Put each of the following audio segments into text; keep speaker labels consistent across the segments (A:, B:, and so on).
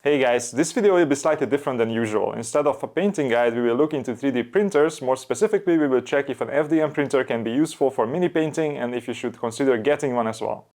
A: Hey guys, this video will be slightly different than usual. Instead of a painting guide, we will look into 3D printers. More specifically, we will check if an FDM printer can be useful for mini painting and if you should consider getting one as well.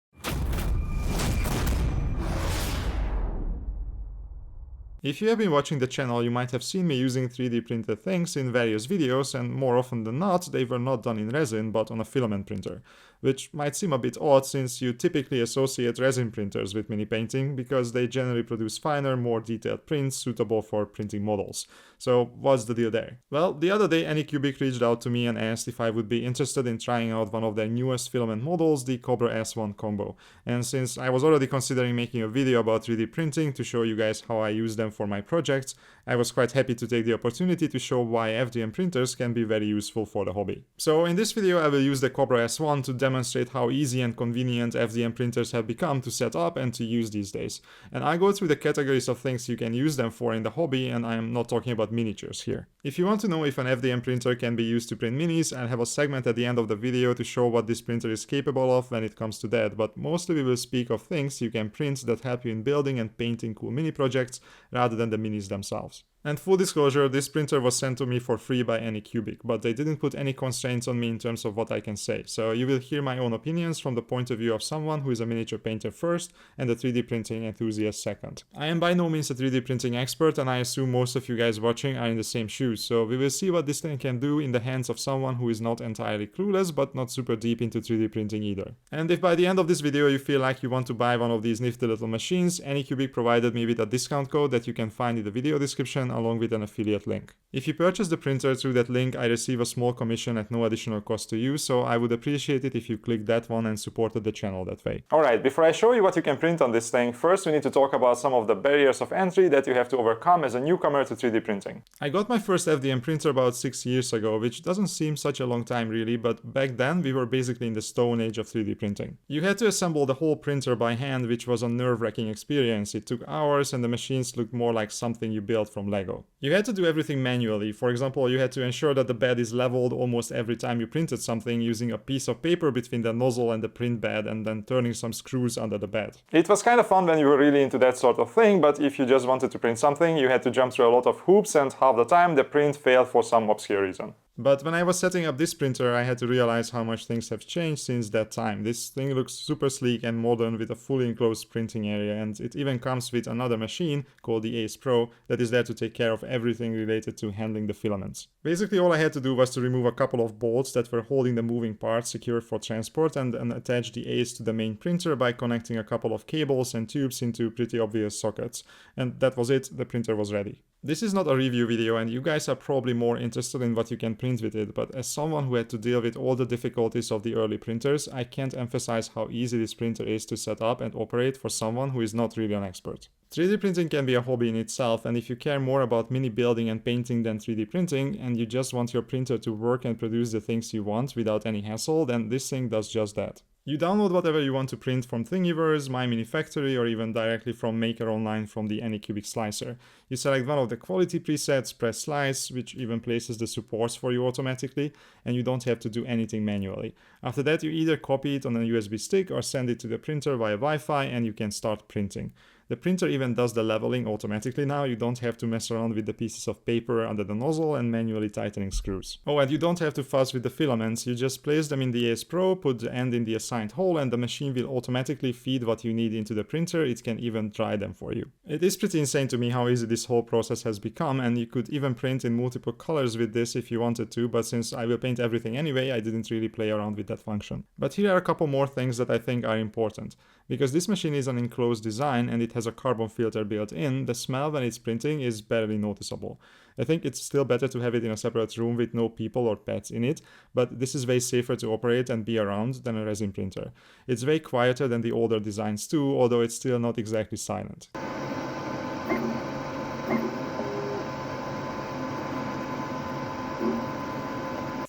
A: If you have been watching the channel, you might have seen me using 3D printed things in various videos, and more often than not, they were not done in resin but on a filament printer. Which might seem a bit odd since you typically associate resin printers with mini painting because they generally produce finer, more detailed prints suitable for printing models. So what's the deal there? Well, the other day Anycubic reached out to me and asked if I would be interested in trying out one of their newest filament models, the Kobra S1 Combo. And since I was already considering making a video about 3D printing to show you guys how I use them for my projects, I was quite happy to take the opportunity to show why FDM printers can be very useful for the hobby. So in this video I will use the Kobra S1 to demonstrate how easy and convenient FDM printers have become to set up and to use these days. And I go through the categories of things you can use them for in the hobby, and I am not talking about miniatures here. If you want to know if an FDM printer can be used to print minis, I'll have a segment at the end of the video to show what this printer is capable of when it comes to that, but mostly we will speak of things you can print that help you in building and painting cool mini projects rather than the minis themselves. And full disclosure, this printer was sent to me for free by Anycubic, but they didn't put any constraints on me in terms of what I can say, so you will hear my own opinions from the point of view of someone who is a miniature painter first and a 3D printing enthusiast second. I am by no means a 3D printing expert, and I assume most of you guys watching are in the same shoes, so we will see what this thing can do in the hands of someone who is not entirely clueless but not super deep into 3D printing either. And if by the end of this video you feel like you want to buy one of these nifty little machines, Anycubic provided me with a discount code that you can find in the video description along with an affiliate link. If you purchase the printer through that link, I receive a small commission at no additional cost to you, so I would appreciate it if you clicked that one and supported the channel that way. Alright, before I show you what you can print on this thing, first we need to talk about some of the barriers of entry that you have to overcome as a newcomer to 3D printing. I got my first FDM printer about 6 years ago, which doesn't seem such a long time really, but back then we were basically in the stone age of 3D printing. You had to assemble the whole printer by hand, which was a nerve-wracking experience. It took hours and the machines looked more like something you built from Lego. You had to do everything manually. For example, you had to ensure that the bed is leveled almost every time you printed something using a piece of paper between the nozzle and the print bed and then turning some screws under the bed. It was kind of fun when you were really into that sort of thing, but if you just wanted to print something, you had to jump through a lot of hoops and half the time the print failed for some obscure reason. But when I was setting up this printer, I had to realize how much things have changed since that time. This thing looks super sleek and modern with a fully enclosed printing area, and it even comes with another machine called the Ace Pro that is there to take care of everything related to handling the filaments. Basically all I had to do was to remove a couple of bolts that were holding the moving parts secure for transport and attach the Ace to the main printer by connecting a couple of cables and tubes into pretty obvious sockets. And that was it, the printer was ready. This is not a review video and you guys are probably more interested in what you can print with it, but as someone who had to deal with all the difficulties of the early printers, I can't emphasize how easy this printer is to set up and operate for someone who is not really an expert. 3D printing can be a hobby in itself, and if you care more about mini building and painting than 3D printing, and you just want your printer to work and produce the things you want without any hassle, then this thing does just that. You download whatever you want to print from Thingiverse, My Mini Factory, or even directly from Maker Online from the Anycubic slicer. You select one of the quality presets, press slice, which even places the supports for you automatically, and you don't have to do anything manually. After that, you either copy it on a USB stick or send it to the printer via Wi-Fi and you can start printing. The printer even does the leveling automatically now. You don't have to mess around with the pieces of paper under the nozzle and manually tightening screws. Oh, and you don't have to fuss with the filaments. You just place them in the Ace Pro, put the end in the assigned hole, and the machine will automatically feed what you need into the printer. It can even dry them for you. It is pretty insane to me how easy this whole process has become, and you could even print in multiple colors with this if you wanted to, but since I will paint everything anyway, I didn't really play around with that function. But here are a couple more things that I think are important. Because this machine is an enclosed design and it has a carbon filter built in, the smell when it's printing is barely noticeable. I think it's still better to have it in a separate room with no people or pets in it, but this is way safer to operate and be around than a resin printer. It's way quieter than the older designs too, although it's still not exactly silent.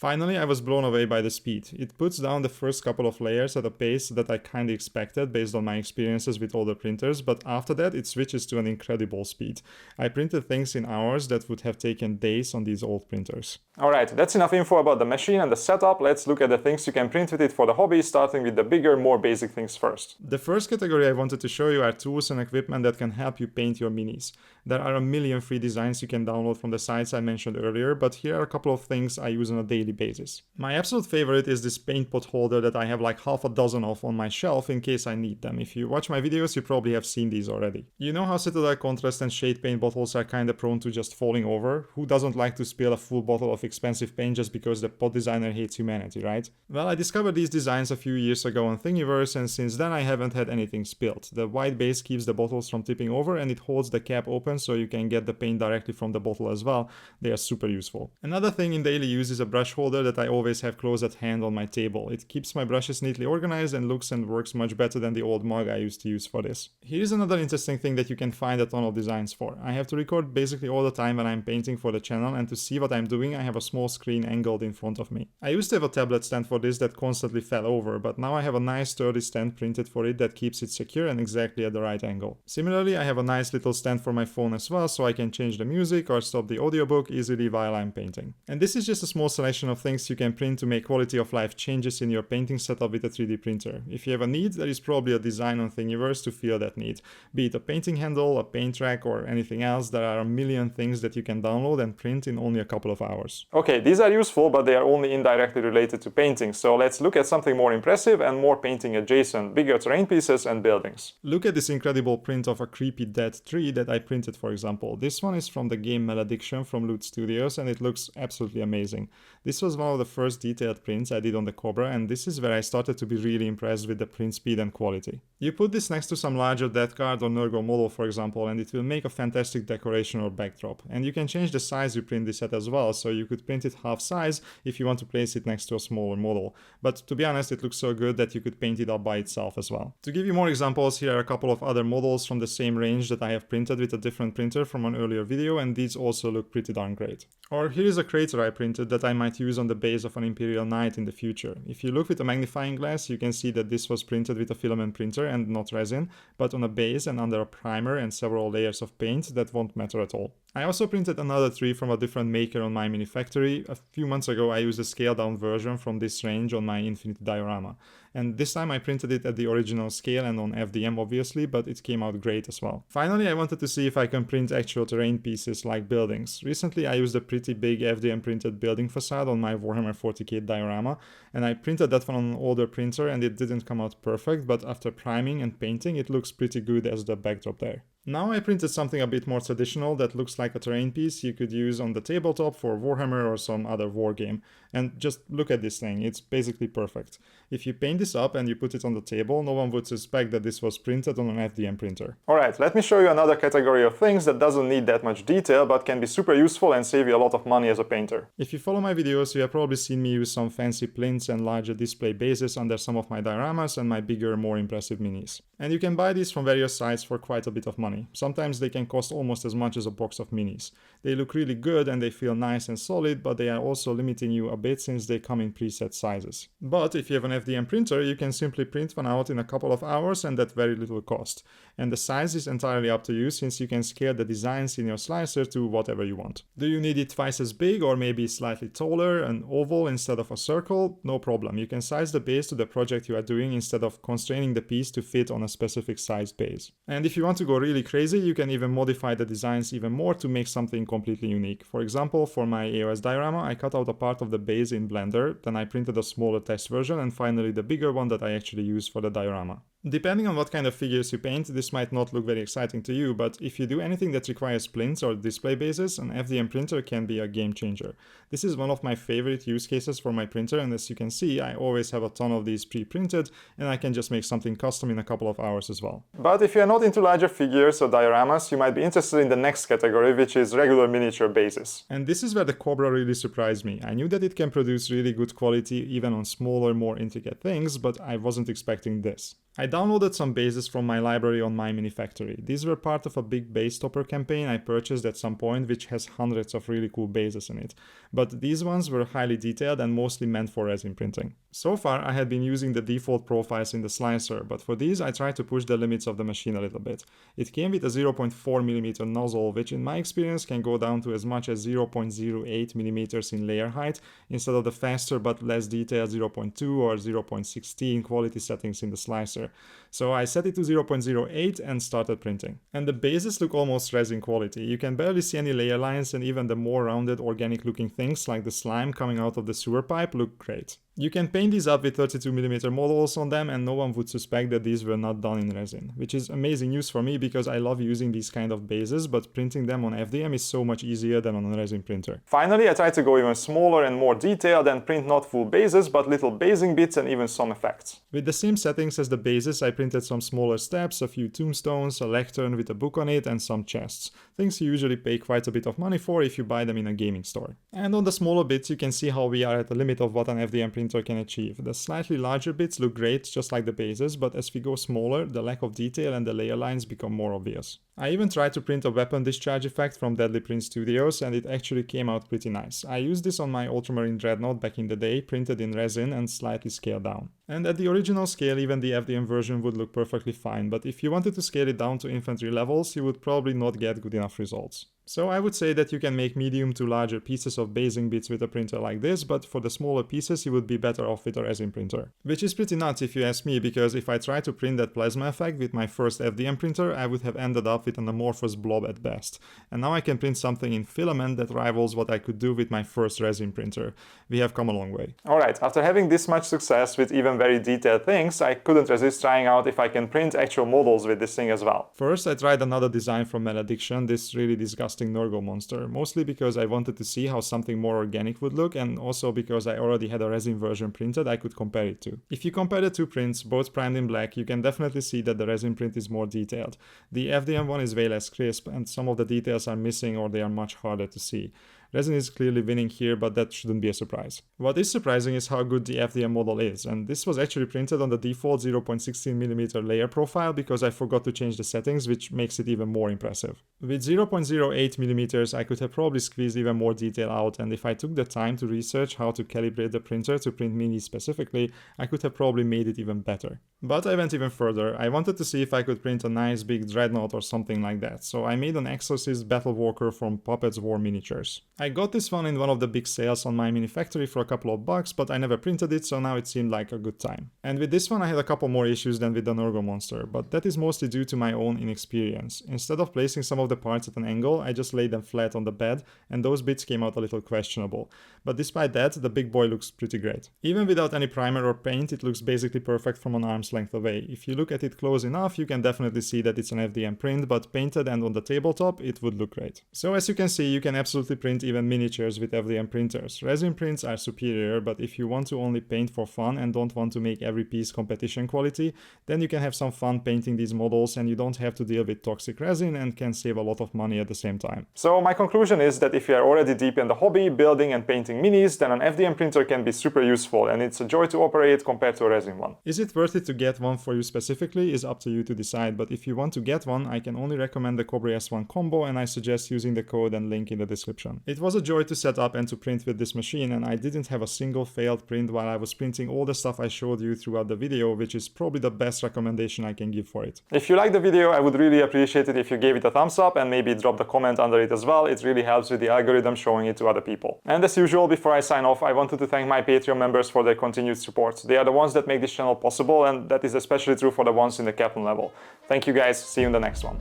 A: Finally, I was blown away by the speed. It puts down the first couple of layers at a pace that I kinda expected based on my experiences with older printers, but after that it switches to an incredible speed. I printed things in hours that would have taken days on these old printers. Alright, that's enough info about the machine and the setup. Let's look at the things you can print with it for the hobby, starting with the bigger, more basic things first. The first category I wanted to show you are tools and equipment that can help you paint your minis. There are a million free designs you can download from the sites I mentioned earlier, but here are a couple of things I use on a daily basis. My absolute favorite is this paint pot holder that I have like half a dozen of on my shelf in case I need them. If you watch my videos, you probably have seen these already. You know how Citadel contrast and shade paint bottles are kinda prone to just falling over? Who doesn't like to spill a full bottle of expensive paint just because the pot designer hates humanity, right? Well, I discovered these designs a few years ago on Thingiverse, and since then I haven't had anything spilled. The white base keeps the bottles from tipping over and it holds the cap open so you can get the paint directly from the bottle as well. They are super useful. Another thing in daily use is a brush holder that I always have close at hand on my table. It keeps my brushes neatly organized and looks and works much better than the old mug I used to use for this. Here's another interesting thing that you can find a ton of designs for. I have to record basically all the time when I'm painting for the channel, and to see what I'm doing I have a small screen angled in front of me. I used to have a tablet stand for this that constantly fell over, but now I have a nice sturdy stand printed for it that keeps it secure and exactly at the right angle. Similarly, I have a nice little stand for my phone as well, so I can change the music or stop the audiobook easily while I'm painting. And this is just a small selection of things you can print to make quality of life changes in your painting setup with a 3D printer. If you have a need, there is probably a design on Thingiverse to fill that need. Be it a painting handle, a paint rack, or anything else, there are a million things that you can download and print in only a couple of hours. Okay, these are useful, but they are only indirectly related to painting, so let's look at something more impressive and more painting adjacent, bigger terrain pieces and buildings. Look at this incredible print of a creepy dead tree that I printed, for example. This one is from the game Malediction from Loot Studios, and it looks absolutely amazing. This was one of the first detailed prints I did on the Kobra, and this is where I started to be really impressed with the print speed and quality. You put this next to some larger death card or Nurgle model, for example, and it will make a fantastic decoration or backdrop. And you can change the size you print this at as well, so you could print it half size if you want to place it next to a smaller model. But to be honest, it looks so good that you could paint it up by itself as well. To give you more examples, here are a couple of other models from the same range that I have printed with a different printer from an earlier video, and these also look pretty darn great. Or here is a crater I printed that I might use on the base of an Imperial Knight in the future. If you look with a magnifying glass, you can see that this was printed with a filament printer and not resin, but on a base and under a primer and several layers of paint that won't matter at all. I also printed another tree from a different maker on my mini factory. A few months ago I used a scaled down version from this range on my Infinity diorama. And this time I printed it at the original scale and on FDM obviously, but it came out great as well. Finally, I wanted to see if I can print actual terrain pieces like buildings. Recently I used a pretty big FDM printed building facade on my Warhammer 40k diorama, and I printed that one on an older printer and it didn't come out perfect, but after priming and painting it looks pretty good as the backdrop there. Now I printed something a bit more traditional that looks like a terrain piece you could use on the tabletop for Warhammer or some other wargame. And just look at this thing, it's basically perfect. If you paint this up and you put it on the table, no one would suspect that this was printed on an FDM printer. Alright, let me show you another category of things that doesn't need that much detail but can be super useful and save you a lot of money as a painter. If you follow my videos, you have probably seen me use some fancy plinths and larger display bases under some of my dioramas and my bigger, more impressive minis. And you can buy these from various sites for quite a bit of money. Sometimes they can cost almost as much as a box of minis. They look really good and they feel nice and solid, but they are also limiting you a bit since they come in preset sizes. But if you have an FDM printer, you can simply print one out in a couple of hours and at very little cost. And the size is entirely up to you since you can scale the designs in your slicer to whatever you want. Do you need it twice as big or maybe slightly taller, an oval instead of a circle? No problem. You can size the base to the project you are doing instead of constraining the piece to fit on a specific size base. And if you want to go really crazy, you can even modify the designs even more to make something completely unique. For example, for my AOS diorama, I cut out a part of the base in Blender, then I printed a smaller test version, and finally the bigger one that I actually use for the diorama. Depending on what kind of figures you paint, this might not look very exciting to you, but if you do anything that requires plinths or display bases, an FDM printer can be a game changer. This is one of my favorite use cases for my printer, and as you can see, I always have a ton of these pre-printed, and I can just make something custom in a couple of hours as well. But if you're not into larger figures or dioramas, you might be interested in the next category, which is regular miniature bases. And this is where the Kobra really surprised me. I knew that it can produce really good quality even on smaller, more intricate things, but I wasn't expecting this. I downloaded some bases from my library on My Mini Factory. These were part of a big base topper campaign I purchased at some point, which has hundreds of really cool bases in it. But these ones were highly detailed and mostly meant for resin printing. So far I had been using the default profiles in the slicer, but for these I tried to push the limits of the machine a little bit. It came with a 0.4mm nozzle, which in my experience can go down to as much as 0.08mm in layer height, instead of the faster but less detailed 0.2 or 0.16 quality settings in the slicer. So I set it to 0.08 and started printing. And the bases look almost resin quality. You can barely see any layer lines, and even the more rounded organic looking things like the slime coming out of the sewer pipe look great. You can paint these up with 32mm models on them and no one would suspect that these were not done in resin, which is amazing news for me because I love using these kind of bases, but printing them on FDM is so much easier than on a resin printer. Finally, I tried to go even smaller and more detailed and print not full bases, but little basing bits and even some effects. With the same settings as the bases, I printed some smaller steps, a few tombstones, a lectern with a book on it, and some chests. Things you usually pay quite a bit of money for if you buy them in a gaming store. And on the smaller bits, you can see how we are at the limit of what an FDM printer can achieve. The slightly larger bits look great, just like the bases, but as we go smaller, the lack of detail and the layer lines become more obvious. I even tried to print a weapon discharge effect from Deadly Print Studios, and it actually came out pretty nice. I used this on my Ultramarine Dreadnought back in the day, printed in resin and slightly scaled down. And at the original scale, even the FDM version would look perfectly fine, but if you wanted to scale it down to infantry levels, you would probably not get good enough results. So I would say that you can make medium to larger pieces of basing bits with a printer like this, but for the smaller pieces you would be better off with a resin printer. Which is pretty nuts if you ask me, because if I tried to print that plasma effect with my first FDM printer, I would have ended up with an amorphous blob at best. And now I can print something in filament that rivals what I could do with my first resin printer. We have come a long way. Alright, after having this much success with even very detailed things, I couldn't resist trying out if I can print actual models with this thing as well. First, I tried another design from Malediction, this really disgusting Nurgle monster, mostly because I wanted to see how something more organic would look, and also because I already had a resin version printed I could compare it to. If you compare the two prints, both primed in black, you can definitely see that the resin print is more detailed. The FDM one is way less crisp, and some of the details are missing or they are much harder to see. Resin is clearly winning here, but that shouldn't be a surprise. What is surprising is how good the FDM model is, and this was actually printed on the default 0.16mm layer profile because I forgot to change the settings, which makes it even more impressive. With 0.08mm I could have probably squeezed even more detail out, and if I took the time to research how to calibrate the printer to print minis specifically, I could have probably made it even better. But I went even further. I wanted to see if I could print a nice big dreadnought or something like that, so I made an Exorcist Battle Walker from Puppets War Miniatures. I got this one in one of the big sales on My Mini Factory for a couple of bucks, but I never printed it, so now it seemed like a good time. And with this one I had a couple more issues than with the Nurgle monster, but that is mostly due to my own inexperience. Instead of placing some of the parts at an angle, I just laid them flat on the bed, and those bits came out a little questionable. But despite that, the big boy looks pretty great. Even without any primer or paint, it looks basically perfect from an arm's length away. If you look at it close enough, you can definitely see that it's an FDM print, but painted and on the tabletop, it would look great. So as you can see, you can absolutely print even miniatures with FDM printers. Resin prints are superior, but if you want to only paint for fun and don't want to make every piece competition quality, then you can have some fun painting these models and you don't have to deal with toxic resin and can save a lot of money at the same time. So my conclusion is that if you are already deep in the hobby, building and painting minis, then an FDM printer can be super useful and it's a joy to operate compared to a resin one. Is it worth it to get one for you specifically is up to you to decide, but if you want to get one, I can only recommend the Kobra S1 Combo, and I suggest using the code and link in the description. It was a joy to set up and to print with this machine, and I didn't have a single failed print while I was printing all the stuff I showed you throughout the video, which is probably the best recommendation I can give for it. If you liked the video, I would really appreciate it if you gave it a thumbs up and maybe dropped a comment under it as well. It really helps with the algorithm showing it to other people. And as usual, before I sign off, I wanted to thank my Patreon members for their continued support. They are the ones that make this channel possible, and that is especially true for the ones in the Kaplan level. Thank you guys, see you in the next one.